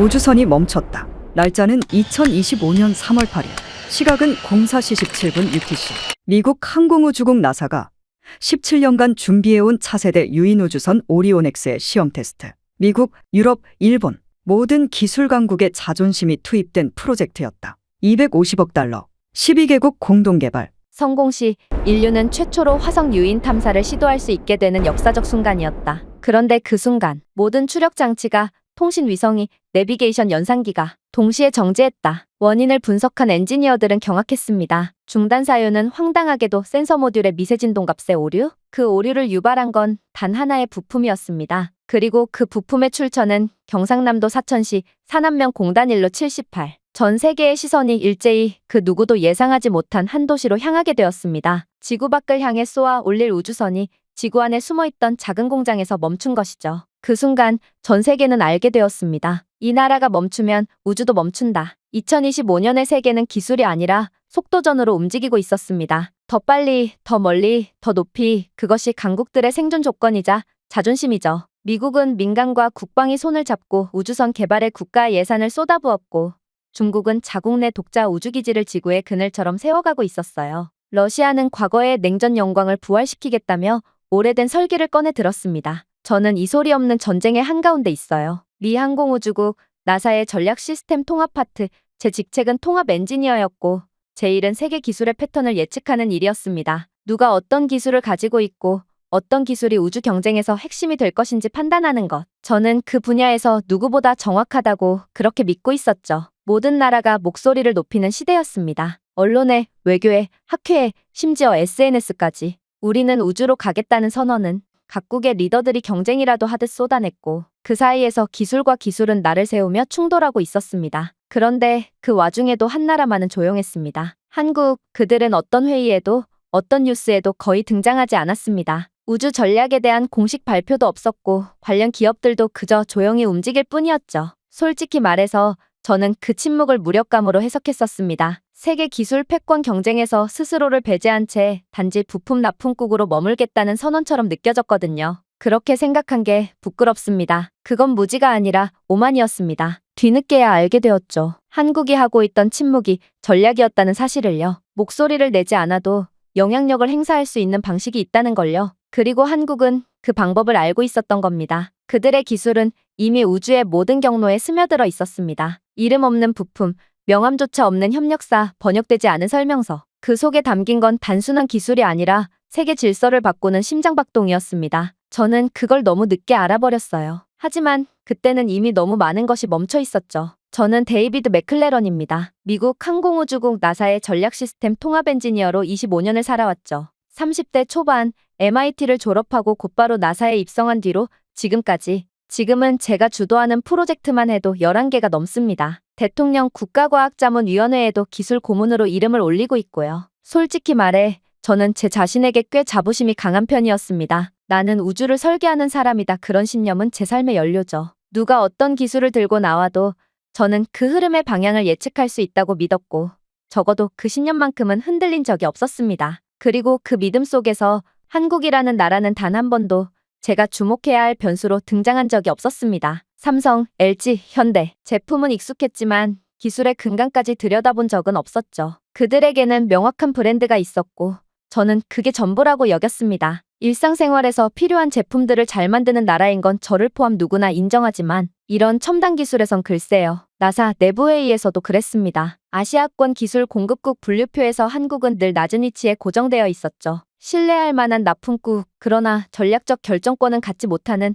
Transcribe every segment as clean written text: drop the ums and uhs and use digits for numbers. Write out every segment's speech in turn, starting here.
우주선이 멈췄다. 날짜는 2025년 3월 8일. 시각은 04시 17분 UTC. 미국 항공우주국 나사가 17년간 준비해온 차세대 유인 우주선 오리온X의 시험 테스트. 미국, 유럽, 일본 모든 기술 강국의 자존심이 투입된 프로젝트였다. 250억 달러, 12개국 공동 개발. 성공 시 인류는 최초로 화성 유인 탐사를 시도할 수 있게 되는 역사적 순간이었다. 그런데 그 순간 모든 추력 장치가, 통신 위성이, 내비게이션 연산기가 동시에 정지했다. 원인을 분석한 엔지니어들은 경악했습니다. 중단 사유는 황당하게도 센서 모듈의 미세 진동 값의 오류? 그 오류를 유발한 건 단 하나의 부품이었습니다. 그리고 그 부품의 출처는 경상남도 사천시 산안면 공단 1로 78. 전 세계의 시선이 일제히 그 누구도 예상하지 못한 한 도시로 향하게 되었습니다. 지구 밖을 향해 쏘아 올릴 우주선이 지구 안에 숨어있던 작은 공장에서 멈춘 것이죠. 그 순간 전 세계는 알게 되었습니다. 이 나라가 멈추면 우주도 멈춘다. 2025년의 세계는 기술이 아니라 속도전으로 움직이고 있었습니다. 더 빨리, 더 멀리, 더 높이, 그것이 강국들의 생존 조건이자 자존심이죠. 미국은 민간과 국방이 손을 잡고 우주선 개발에 국가 예산을 쏟아부었고, 중국은 자국 내 독자 우주기지를 지구의 그늘처럼 세워가고 있었어요. 러시아는 과거의 냉전 영광을 부활시키겠다며 오래된 설계를 꺼내 들었습니다. 저는 이 소리 없는 전쟁의 한가운데 있어요. 미 항공우주국 나사의 전략 시스템 통합 파트, 제 직책은 통합 엔지니어였고, 제 일은 세계 기술의 패턴을 예측하는 일이었습니다. 누가 어떤 기술을 가지고 있고 어떤 기술이 우주 경쟁에서 핵심이 될 것인지 판단하는 것. 저는 그 분야에서 누구보다 정확하다고 그렇게 믿고 있었죠. 모든 나라가 목소리를 높이는 시대였습니다. 언론에, 외교에, 학회에, 심지어 SNS까지. 우리는 우주로 가겠다는 선언은 각국의 리더들이 경쟁이라도 하듯 쏟아냈고, 그 사이에서 기술과 기술은 나를 세우며 충돌하고 있었습니다. 그런데 그 와중에도 한 나라만은 조용했습니다. 한국. 그들은 어떤 회의에도 어떤 뉴스에도 거의 등장하지 않았습니다. 우주 전략에 대한 공식 발표도 없었고 관련 기업들도 그저 조용히 움직일 뿐이었죠. 솔직히 말해서 저는 그 침묵을 무력감으로 해석했었습니다. 세계 기술 패권 경쟁에서 스스로를 배제한 채 단지 부품 납품국으로 머물겠다는 선언처럼 느껴졌거든요. 그렇게 생각한 게 부끄럽습니다. 그건 무지가 아니라 오만이었습니다. 뒤늦게야 알게 되었죠. 한국이 하고 있던 침묵이 전략이었다는 사실을요. 목소리를 내지 않아도 영향력을 행사할 수 있는 방식이 있다는 걸요. 그리고 한국은 그 방법을 알고 있었던 겁니다. 그들의 기술은 이미 우주의 모든 경로에 스며들어 있었습니다. 이름 없는 부품, 명함조차 없는 협력사, 번역되지 않은 설명서. 그 속에 담긴 건 단순한 기술이 아니라 세계 질서를 바꾸는 심장박동이었습니다. 저는 그걸 너무 늦게 알아버렸어요. 하지만 그때는 이미 너무 많은 것이 멈춰 있었죠. 저는 데이비드 맥클레런입니다. 미국 항공우주국 나사의 전략 시스템 통합 엔지니어로 25년을 살아왔죠. 30대 초반 MIT를 졸업하고 곧바로 나사에 입성한 뒤로 지금까지. 지금은 제가 주도하는 프로젝트만 해도 11개가 넘습니다. 대통령 국가과학자문위원회에도 기술 고문으로 이름을 올리고 있고요. 솔직히 말해 저는 제 자신에게 꽤 자부심이 강한 편이었습니다. 나는 우주를 설계하는 사람이다. 그런 신념은 제 삶의 연료죠. 누가 어떤 기술을 들고 나와도 저는 그 흐름의 방향을 예측할 수 있다고 믿었고, 적어도 그 신념만큼은 흔들린 적이 없었습니다. 그리고 그 믿음 속에서 한국이라는 나라는 단 한 번도 제가 주목해야 할 변수로 등장한 적이 없었습니다. 삼성, LG, 현대. 제품은 익숙했지만 기술의 근간까지 들여다본 적은 없었죠. 그들에게는 명확한 브랜드가 있었고 저는 그게 전부라고 여겼습니다. 일상생활에서 필요한 제품들을 잘 만드는 나라인 건 저를 포함 누구나 인정하지만 이런 첨단 기술에선 글쎄요. 나사 내부회의에서도 그랬습니다. 아시아권 기술 공급국 분류표에서 한국은 늘 낮은 위치에 고정되어 있었죠. 신뢰할 만한 납품국, 그러나 전략적 결정권은 갖지 못하는,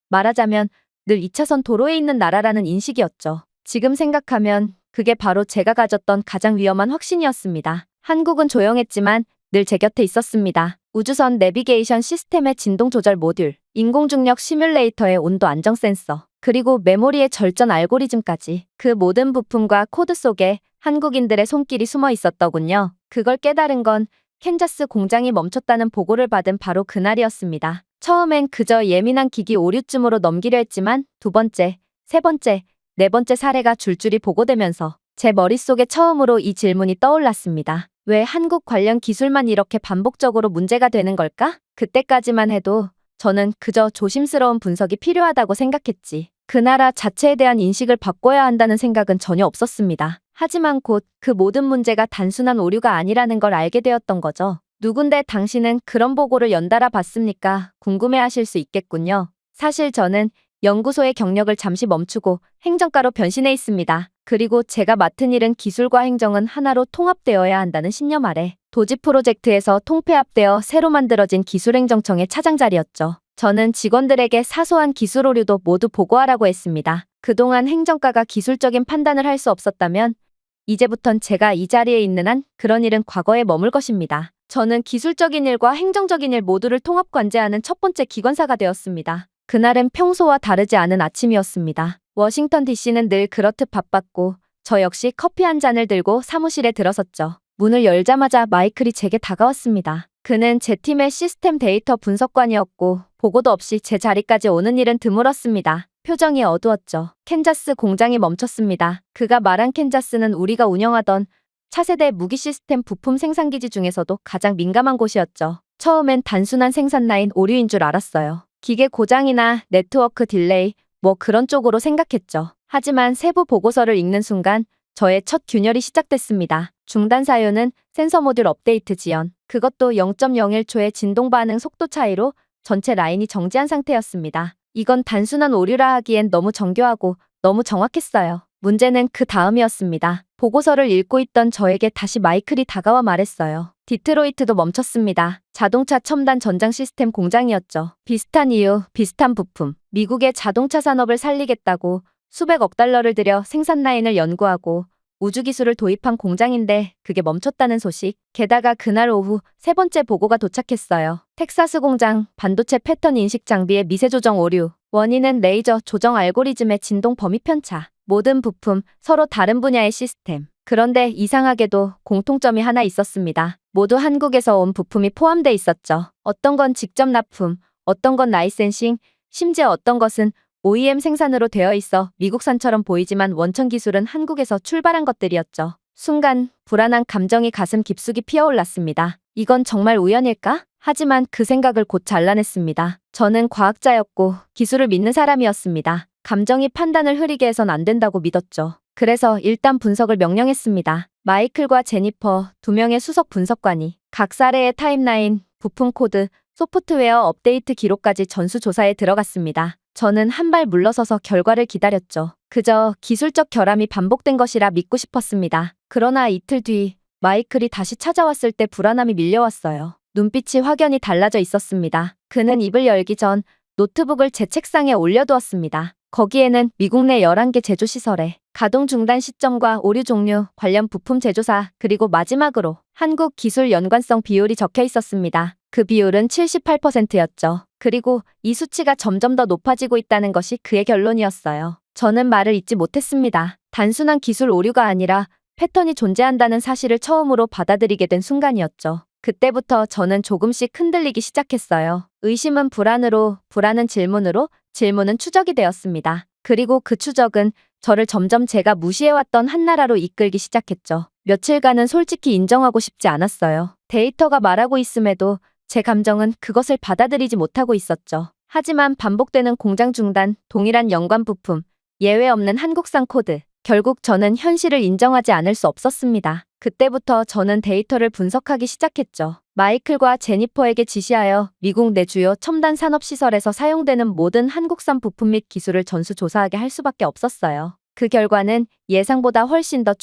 말하자면 늘 2차선 도로에 있는 나라라는 인식이었죠. 지금 생각하면 그게 바로 제가 가졌던 가장 위험한 확신이었습니다. 한국은 조용했지만 늘 제 곁에 있었습니다. 우주선 내비게이션 시스템의 진동 조절 모듈, 인공중력 시뮬레이터의 온도 안정 센서, 그리고 메모리의 절전 알고리즘까지 그 모든 부품과 코드 속에 한국인들의 손길이 숨어 있었더군요. 그걸 깨달은 건 캔자스 공장이 멈췄다는 보고를 받은 바로 그날이었습니다. 처음엔 그저 예민한 기기 오류쯤으로 넘기려 했지만 두 번째, 세 번째, 네 번째 사례가 줄줄이 보고되면서 제 머릿속에 처음으로 이 질문이 떠올랐습니다. 왜 한국 관련 기술만 이렇게 반복적으로 문제가 되는 걸까? 그때까지만 해도 저는 그저 조심스러운 분석이 필요하다고 생각했지. 그 나라 자체에 대한 인식을 바꿔야 한다는 생각은 전혀 없었습니다. 하지만 곧 그 모든 문제가 단순한 오류가 아니라는 걸 알게 되었던 거죠. 누군데 당신은 그런 보고를 연달아 봤습니까? 궁금해하실 수 있겠군요. 사실 저는 연구소의 경력을 잠시 멈추고 행정가로 변신해 있습니다. 그리고 제가 맡은 일은 기술과 행정은 하나로 통합되어야 한다는 신념 아래 도지 프로젝트에서 통폐합되어 새로 만들어진 기술행정청의 차장 자리였죠. 저는 직원들에게 사소한 기술 오류도 모두 보고하라고 했습니다. 그동안 행정가가 기술적인 판단을 할 수 없었다면 이제부턴 제가 이 자리에 있는 한 그런 일은 과거에 머물 것입니다. 저는 기술적인 일과 행정적인 일 모두를 통합 관제하는 첫 번째 기관사가 되었습니다. 그날은 평소와 다르지 않은 아침이었습니다. 워싱턴 DC는 늘 그렇듯 바빴고 저 역시 커피 한 잔을 들고 사무실에 들어섰죠. 문을 열자마자 마이클이 제게 다가왔습니다. 그는 제 팀의 시스템 데이터 분석관이었고 보고도 없이 제 자리까지 오는 일은 드물었습니다. 표정이 어두웠죠. 캔자스 공장이 멈췄습니다. 그가 말한 캔자스는 우리가 운영하던 차세대 무기 시스템 부품 생산기지 중에서도 가장 민감한 곳이었죠. 처음엔 단순한 생산 라인 오류인 줄 알았어요. 기계 고장이나 네트워크 딜레이 뭐 그런 쪽으로 생각했죠. 하지만 세부 보고서를 읽는 순간 저의 첫 균열이 시작됐습니다. 중단 사유는 센서 모듈 업데이트 지연. 그것도 0.01초의 진동 반응 속도 차이로 전체 라인이 정지한 상태였습니다. 이건 단순한 오류라 하기엔 너무 정교하고 너무 정확했어요. 문제는 그 다음이었습니다. 보고서를 읽고 있던 저에게 다시 마이클이 다가와 말했어요. 디트로이트도 멈췄습니다. 자동차 첨단 전장 시스템 공장이었죠. 비슷한 이유, 비슷한 부품. 미국의 자동차 산업을 살리겠다고 수백억 달러를 들여 생산 라인을 연구하고 우주기술을 도입한 공장인데 그게 멈췄다는 소식. 게다가 그날 오후 세 번째 보고가 도착했어요. 텍사스 공장 반도체 패턴 인식 장비의 미세 조정 오류. 원인은 레이저 조정 알고리즘의 진동 범위 편차. 모든 부품, 서로 다른 분야의 시스템. 그런데 이상하게도 공통점이 하나 있었습니다. 모두 한국에서 온 부품이 포함돼 있었죠. 어떤 건 직접 납품, 어떤 건 라이센싱, 심지어 어떤 것은 OEM 생산으로 되어 있어 미국산처럼 보이지만 원천 기술은 한국에서 출발한 것들이었죠. 순간 불안한 감정이 가슴 깊숙이 피어올랐습니다. 이건 정말 우연일까? 하지만 그 생각을 곧 잘라냈습니다. 저는 과학자였고 기술을 믿는 사람이었습니다. 감정이 판단을 흐리게 해선 안 된다고 믿었죠. 그래서 일단 분석을 명령했습니다. 마이클과 제니퍼, 두 명의 수석 분석관이 각 사례의 타임라인, 부품 코드, 소프트웨어 업데이트 기록까지 전수조사에 들어갔습니다. 저는 한 발 물러서서 결과를 기다렸죠. 그저 기술적 결함이 반복된 것이라 믿고 싶었습니다. 그러나 이틀 뒤 마이클이 다시 찾아왔을 때 불안함이 밀려왔어요. 눈빛이 확연히 달라져 있었습니다. 그는 입을 열기 전 노트북을 제 책상에 올려두었습니다. 거기에는 미국 내 11개 제조시설에 가동 중단 시점과 오류 종류, 관련 부품 제조사, 그리고 마지막으로 한국 기술 연관성 비율이 적혀 있었습니다. 그 비율은 78%였죠. 그리고 이 수치가 점점 더 높아지고 있다는 것이 그의 결론이었어요. 저는 말을 잇지 못했습니다. 단순한 기술 오류가 아니라 패턴이 존재한다는 사실을 처음으로 받아들이게 된 순간이었죠. 그때부터 저는 조금씩 흔들리기 시작했어요. 의심은 불안으로, 불안은 질문으로, 질문은 추적이 되었습니다. 그리고 그 추적은 저를 점점 제가 무시해왔던 한 나라로 이끌기 시작했죠. 며칠간은 솔직히 인정하고 싶지 않았어요. 데이터가 말하고 있음에도 제 감정은 그것을 받아들이지 못하고 있었죠. 하지만 반복되는 공장 중단, 동일한 연관 부품, 예외 없는 한국산 코드. 결국 저는 현실을 인정하지 않을 수 없었습니다. 그때부터 저는 데이터를 분석하기 시작했죠. 마이클과 제니퍼에게 지시하여 미국 내 주요 첨단 산업시설에서 사용되는 모든 한국산 부품 및 기술을 전수조사하게 할 수밖에 없었어요. 그 결과는 예상보다 훨씬 더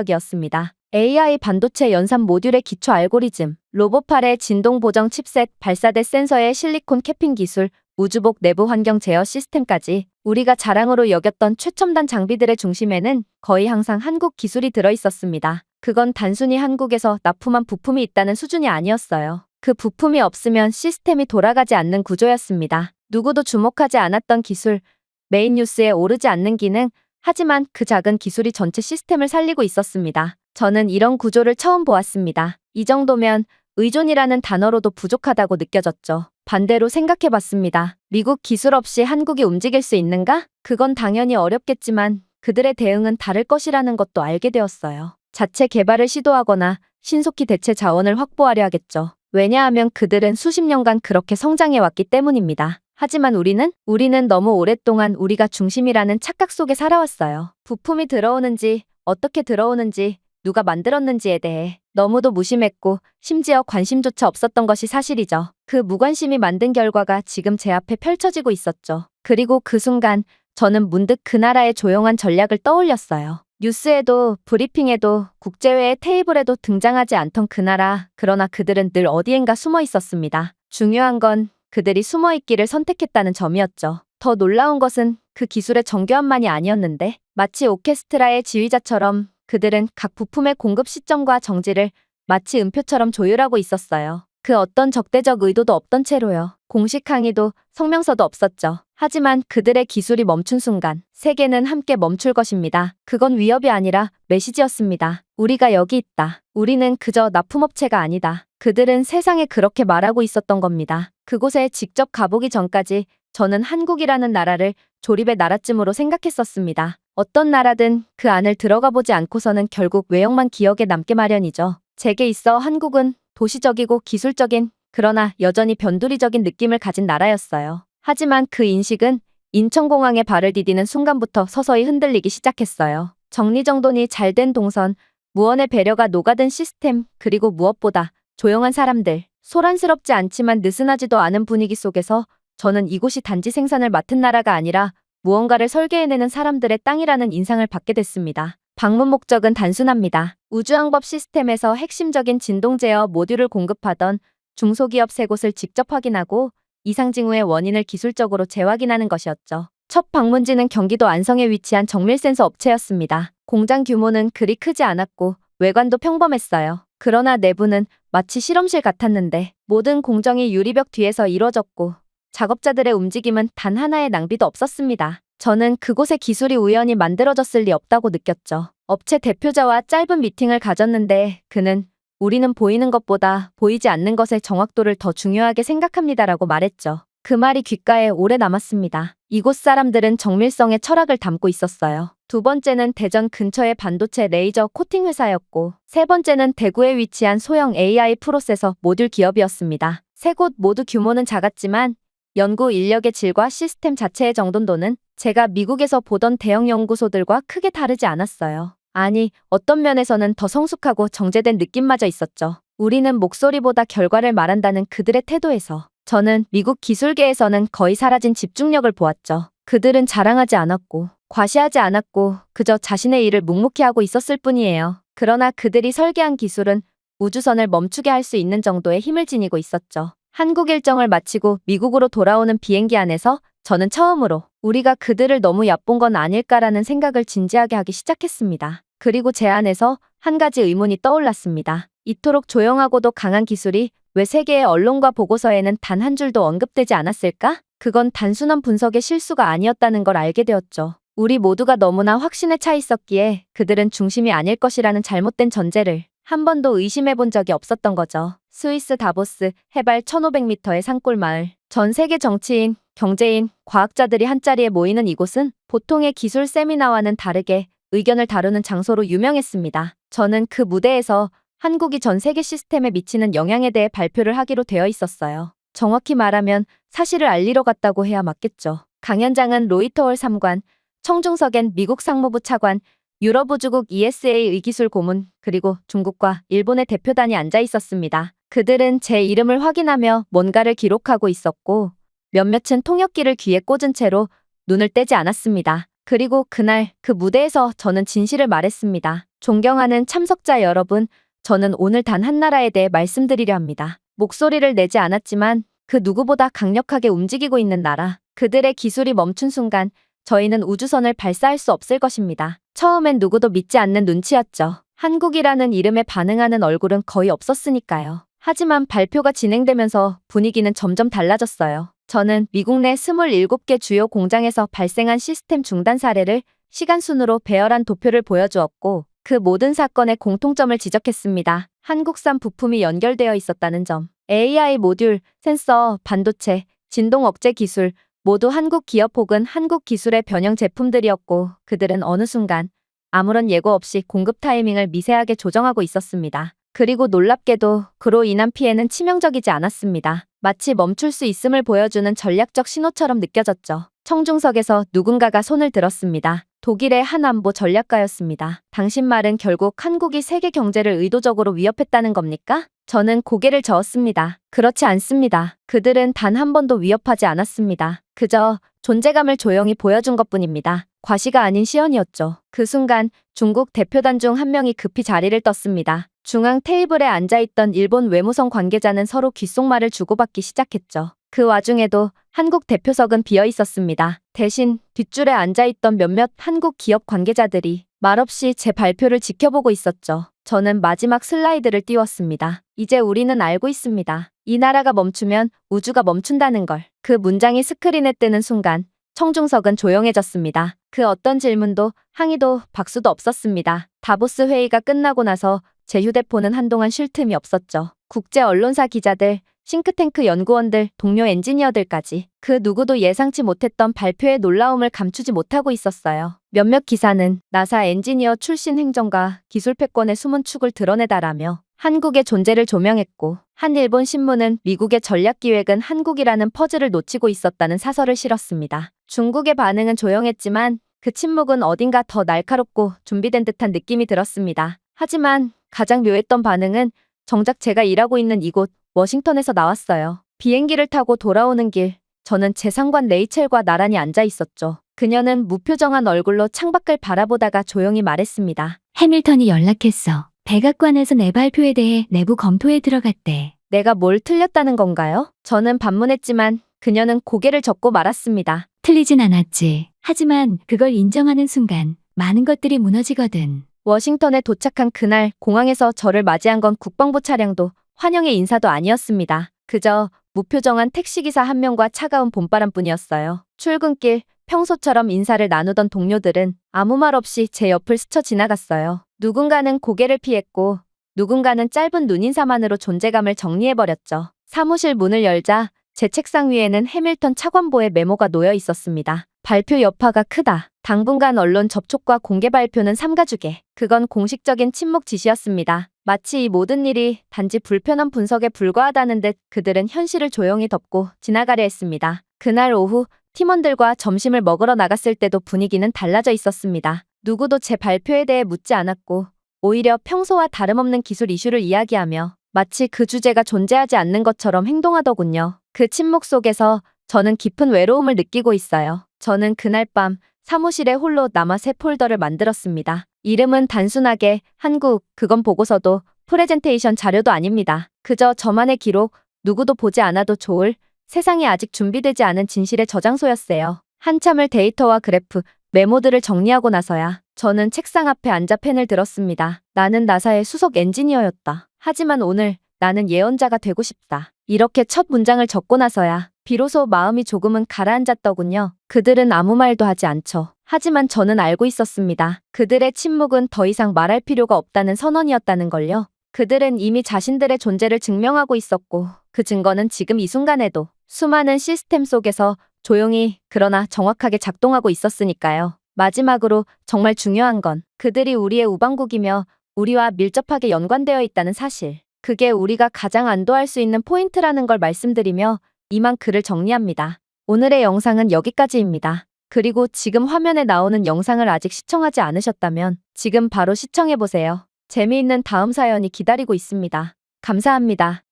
충격적이었습니다. AI 반도체 연산 모듈의 기초 알고리즘, 로봇팔의 진동 보정 칩셋, 발사대 센서의 실리콘 캐핑 기술, 우주복 내부 환경 제어 시스템까지 우리가 자랑으로 여겼던 최첨단 장비들의 중심에는 거의 항상 한국 기술이 들어있었습니다. 그건 단순히 한국에서 납품한 부품이 있다는 수준이 아니었어요. 그 부품이 없으면 시스템이 돌아가지 않는 구조였습니다. 누구도 주목하지 않았던 기술, 메인 뉴스에 오르지 않는 기능, 하지만 그 작은 기술이 전체 시스템을 살리고 있었습니다. 저는 이런 구조를 처음 보았습니다. 이 정도면 의존이라는 단어로도 부족하다고 느껴졌죠. 반대로 생각해봤습니다. 미국 기술 없이 한국이 움직일 수 있는가? 그건 당연히 어렵겠지만 그들의 대응은 다를 것이라는 것도 알게 되었어요. 자체 개발을 시도하거나 신속히 대체 자원을 확보하려 하겠죠. 왜냐하면 그들은 수십 년간 그렇게 성장해왔기 때문입니다. 하지만 우리는 너무 오랫동안 우리가 중심이라는 착각 속에 살아왔어요. 부품이 들어오는지, 어떻게 들어오는지, 누가 만들었는지에 대해 너무도 무심했고 심지어 관심조차 없었던 것이 사실이죠. 그 무관심이 만든 결과가 지금 제 앞에 펼쳐지고 있었죠. 그리고 그 순간 저는 문득 그 나라의 조용한 전략을 떠올렸어요. 뉴스에도 브리핑에도 국제회의 테이블에도 등장하지 않던 그 나라, 그러나 그들은 늘 어디엔가 숨어 있었습니다. 중요한 건 그들이 숨어 있기를 선택했다는 점이었죠. 더 놀라운 것은 그 기술의 정교함만이 아니었는데 마치 오케스트라의 지휘자처럼 그들은 각 부품의 공급 시점과 정지를 마치 음표처럼 조율하고 있었어요. 그 어떤 적대적 의도도 없던 채로요. 공식 항의도 성명서도 없었죠. 하지만 그들의 기술이 멈춘 순간 세계는 함께 멈출 것입니다. 그건 위협이 아니라 메시지였습니다. 우리가 여기 있다. 우리는 그저 납품업체가 아니다. 그들은 세상에 그렇게 말하고 있었던 겁니다. 그곳에 직접 가보기 전까지 저는 한국이라는 나라를 조립의 나라쯤으로 생각했었습니다. 어떤 나라든 그 안을 들어가 보지 않고서는 결국 외형만 기억에 남게 마련이죠. 제게 있어 한국은 도시적이고 기술적인, 그러나 여전히 변두리적인 느낌을 가진 나라였어요. 하지만 그 인식은 인천공항에 발을 디디는 순간부터 서서히 흔들리기 시작했어요. 정리정돈이 잘 된 동선, 무언의 배려가 녹아든 시스템, 그리고 무엇보다 조용한 사람들, 소란스럽지 않지만 느슨하지도 않은 분위기 속에서 저는 이곳이 단지 생산을 맡은 나라가 아니라 무언가를 설계해내는 사람들의 땅이라는 인상을 받게 됐습니다. 방문 목적은 단순합니다. 우주항법 시스템에서 핵심적인 진동 제어 모듈을 공급하던 중소기업 3곳을 직접 확인하고 이상 징후의 원인을 기술적으로 재확인하는 것이었죠. 첫 방문지는 경기도 안성에 위치한 정밀센서 업체였습니다. 공장 규모는 그리 크지 않았고 외관도 평범했어요. 그러나 내부는 마치 실험실 같았는데 모든 공정이 유리벽 뒤에서 이루어졌고 작업자들의 움직임은 단 하나의 낭비도 없었습니다. 저는 그곳의 기술이 우연히 만들어졌을 리 없다고 느꼈죠. 업체 대표자와 짧은 미팅을 가졌는데 그는 우리는 보이는 것보다 보이지 않는 것의 정확도를 더 중요하게 생각합니다라고 말했죠. 그 말이 귓가에 오래 남았습니다. 이곳 사람들은 정밀성의 철학을 담고 있었어요. 두 번째는 대전 근처의 반도체 레이저 코팅 회사였고 세 번째는 대구에 위치한 소형 AI 프로세서 모듈 기업이었습니다. 세 곳 모두 규모는 작았지만 연구 인력의 질과 시스템 자체의 정돈도는 제가 미국에서 보던 대형 연구소들과 크게 다르지 않았어요. 아니, 어떤 면에서는 더 성숙하고 정제된 느낌마저 있었죠. 우리는 목소리보다 결과를 말한다는 그들의 태도에서 저는 미국 기술계에서는 거의 사라진 집중력을 보았죠. 그들은 자랑하지 않았고 과시하지 않았고 그저 자신의 일을 묵묵히 하고 있었을 뿐이에요. 그러나 그들이 설계한 기술은 우주선을 멈추게 할 수 있는 정도의 힘을 지니고 있었죠. 한국 일정을 마치고 미국으로 돌아오는 비행기 안에서 저는 처음으로 우리가 그들을 너무 얕본 건 아닐까라는 생각을 진지하게 하기 시작했습니다. 그리고 제 안에서 한 가지 의문이 떠올랐습니다. 이토록 조용하고도 강한 기술이 왜 세계의 언론과 보고서에는 단 한 줄도 언급되지 않았을까? 그건 단순한 분석의 실수가 아니었다는 걸 알게 되었죠. 우리 모두가 너무나 확신에 차 있었기에 그들은 중심이 아닐 것이라는 잘못된 전제를 한 번도 의심해 본 적이 없었던 거죠. 스위스 다보스 해발 1500m의 산골 마을. 전 세계 정치인, 경제인, 과학자들이 한자리에 모이는 이곳은 보통의 기술 세미나와는 다르게 의견을 다루는 장소로 유명했습니다. 저는 그 무대에서 한국이 전 세계 시스템에 미치는 영향에 대해 발표를 하기로 되어 있었어요. 정확히 말하면 사실을 알리러 갔다고 해야 맞겠죠. 강연장은 로이터홀 3관, 청중석엔 미국 상무부 차관, 유럽 우주국 ESA 의기술 고문, 그리고 중국과 일본의 대표단이 앉아 있었습니다. 그들은 제 이름을 확인하며 뭔가를 기록하고 있었고 몇몇은 통역기를 귀에 꽂은 채로 눈을 떼지 않았습니다. 그리고 그날 그 무대에서 저는 진실을 말했습니다. 존경하는 참석자 여러분, 저는 오늘 단 한 나라에 대해 말씀드리려 합니다. 목소리를 내지 않았지만 그 누구보다 강력하게 움직이고 있는 나라. 그들의 기술이 멈춘 순간 저희는 우주선을 발사할 수 없을 것입니다. 처음엔 누구도 믿지 않는 눈치였죠. 한국이라는 이름에 반응하는 얼굴은 거의 없었으니까요. 하지만 발표가 진행되면서 분위기는 점점 달라졌어요. 저는 미국 내 27개 주요 공장에서 발생한 시스템 중단 사례를 시간 순으로 배열한 도표를 보여주었고 그 모든 사건의 공통점을 지적했습니다. 한국산 부품이 연결되어 있었다는 점. AI 모듈, 센서, 반도체, 진동 억제 기술 모두 한국 기업 혹은 한국 기술의 변형 제품들이었고 그들은 어느 순간 아무런 예고 없이 공급 타이밍을 미세하게 조정하고 있었습니다. 그리고 놀랍게도 그로 인한 피해는 치명적이지 않았습니다. 마치 멈출 수 있음을 보여주는 전략적 신호처럼 느껴졌죠. 청중석에서 누군가가 손을 들었습니다. 독일의 한 안보 전략가였습니다. 당신 말은 결국 한국이 세계 경제를 의도적으로 위협했다는 겁니까? 저는 고개를 저었습니다. 그렇지 않습니다. 그들은 단 한 번도 위협하지 않았습니다. 그저 존재감을 조용히 보여준 것뿐입니다. 과시가 아닌 시연이었죠. 그 순간 중국 대표단 중 한 명이 급히 자리를 떴습니다. 중앙 테이블에 앉아있던 일본 외무성 관계자는 서로 귓속말을 주고받기 시작했죠. 그 와중에도 한국 대표석은 비어 있었습니다. 대신 뒷줄에 앉아있던 몇몇 한국 기업 관계자들이 말없이 제 발표를 지켜보고 있었죠. 저는 마지막 슬라이드를 띄웠습니다. 이제 우리는 알고 있습니다. 이 나라가 멈추면 우주가 멈춘다는 걸. 그 문장이 스크린에 뜨는 순간 청중석은 조용해졌습니다. 그 어떤 질문도 항의도 박수도 없었습니다. 다보스 회의가 끝나고 나서 제 휴대폰은 한동안 쉴 틈이 없었죠. 국제 언론사 기자들, 싱크탱크 연구원들, 동료 엔지니어들까지 그 누구도 예상치 못했던 발표의 놀라움을 감추지 못하고 있었어요. 몇몇 기사는 나사 엔지니어 출신 행정가 기술 패권의 숨은 축을 드러내다라며 한국의 존재를 조명했고, 한 일본 신문은 미국의 전략 기획은 한국이라는 퍼즐을 놓치고 있었다는 사설을 실었습니다. 중국의 반응은 조용했지만 그 침묵은 어딘가 더 날카롭고 준비된 듯한 느낌이 들었습니다. 하지만 가장 묘했던 반응은 정작 제가 일하고 있는 이곳 워싱턴에서 나왔어요. 비행기를 타고 돌아오는 길, 저는 제 상관 레이첼과 나란히 앉아 있었죠. 그녀는 무표정한 얼굴로 창밖을 바라보다가 조용히 말했습니다. 해밀턴이 연락했어. 백악관에서 내 발표에 대해 내부 검토에 들어갔대. 내가 뭘 틀렸다는 건가요? 저는 반문했지만 그녀는 고개를 젓고 말았습니다. 틀리진 않았지. 하지만 그걸 인정하는 순간 많은 것들이 무너지거든. 워싱턴에 도착한 그날 공항에서 저를 맞이한 건 국방부 차량도 환영의 인사도 아니었습니다. 그저 무표정한 택시기사 한 명과 차가운 봄바람뿐이었어요. 출근길 평소처럼 인사를 나누던 동료들은 아무 말 없이 제 옆을 스쳐 지나갔어요. 누군가는 고개를 피했고 누군가는 짧은 눈인사만으로 존재감을 정리해버렸죠. 사무실 문을 열자 제 책상 위에는 해밀턴 차관보의 메모가 놓여 있었습니다. 발표 여파가 크다. 당분간 언론 접촉과 공개 발표는 삼가주게. 그건 공식적인 침묵 지시였습니다. 마치 이 모든 일이 단지 불편한 분석에 불과하다는 듯 그들은 현실을 조용히 덮고 지나가려 했습니다. 그날 오후 팀원들과 점심을 먹으러 나갔을 때도 분위기는 달라져 있었습니다. 누구도 제 발표에 대해 묻지 않았고 오히려 평소와 다름없는 기술 이슈를 이야기하며 마치 그 주제가 존재하지 않는 것처럼 행동하더군요. 그 침묵 속에서 저는 깊은 외로움을 느끼고 있어요. 저는 그날 밤 사무실에 홀로 남아 새 폴더를 만들었습니다. 이름은 단순하게 한국, 그건 보고서도 프레젠테이션 자료도 아닙니다. 그저 저만의 기록, 누구도 보지 않아도 좋을 세상에 아직 준비되지 않은 진실의 저장소였어요. 한참을 데이터와 그래프, 메모들을 정리하고 나서야 저는 책상 앞에 앉아 펜을 들었습니다. 나는 나사의 수석 엔지니어였다. 하지만 오늘 나는 예언자가 되고 싶다. 이렇게 첫 문장을 적고 나서야 비로소 마음이 조금은 가라앉았더군요. 그들은 아무 말도 하지 않죠. 하지만 저는 알고 있었습니다. 그들의 침묵은 더 이상 말할 필요가 없다는 선언이었다는 걸요. 그들은 이미 자신들의 존재를 증명하고 있었고 그 증거는 지금 이 순간에도 수많은 시스템 속에서 조용히 그러나 정확하게 작동하고 있었으니까요. 마지막으로 정말 중요한 건 그들이 우리의 우방국이며 우리와 밀접하게 연관되어 있다는 사실. 그게 우리가 가장 안도할 수 있는 포인트라는 걸 말씀드리며 이만 글을 정리합니다. 오늘의 영상은 여기까지입니다. 그리고 지금 화면에 나오는 영상을 아직 시청하지 않으셨다면 지금 바로 시청해보세요. 재미있는 다음 사연이 기다리고 있습니다. 감사합니다.